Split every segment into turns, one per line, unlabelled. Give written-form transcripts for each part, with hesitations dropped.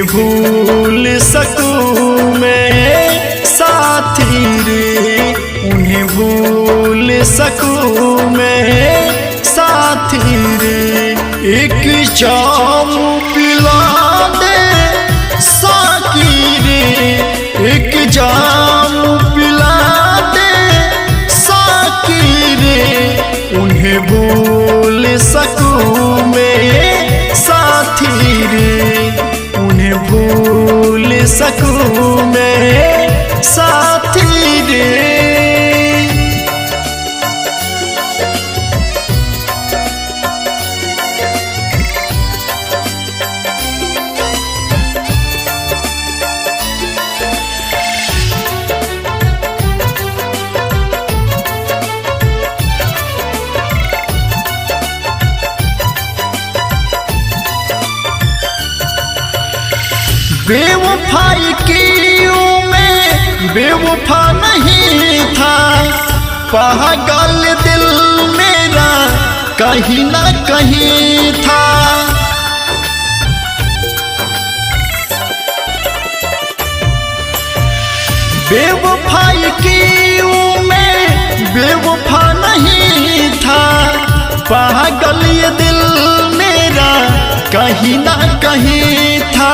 भूल सकूं मैं साथी रे, उन्हें भूल सकूं मैं साथी रे। एक जाम पिला दे साकी रे, एक जाम पिला दे साकी रे। उन्हें भूल सकूं मैं साथी रे, उन्हें भूल सकूं मैं साथी रे। बेवफाई की मैं बेवफा नहीं था, पागल दिल मेरा कहीं ना कहीं था। बेवफाई की मैं बेवफा नहीं था, पागल ये दिल मेरा कहीं ना कहीं था।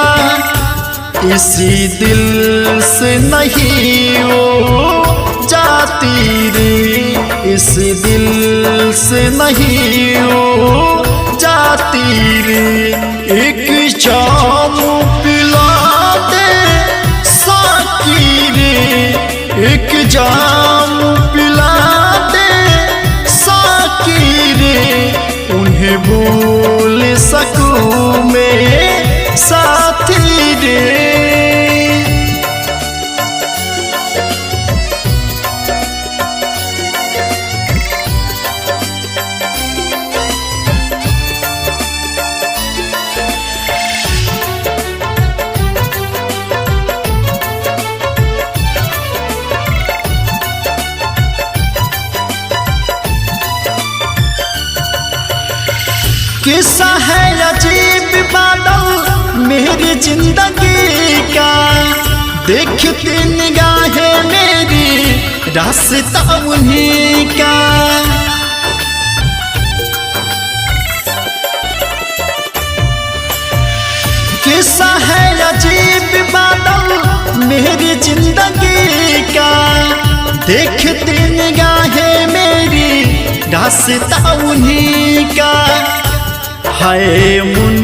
इसी दिल से नहीं वो जाती रे, इस दिल से नहीं वो जाती रे। एक जाम पिला दे साकी रे, एक जाम पिला दे साकी रे। उन्हें भूल सकूं मैं साथी रे। किस्सा है अजीब बादल मेरी जिंदगी का, देखती निगाहें मेरी रास्ता उन्हीं का। किस्सा है अजीब बादल मेरी जिंदगी का, देखती निगाहें मेरी रास्ता उन्हीं का। हाय मुन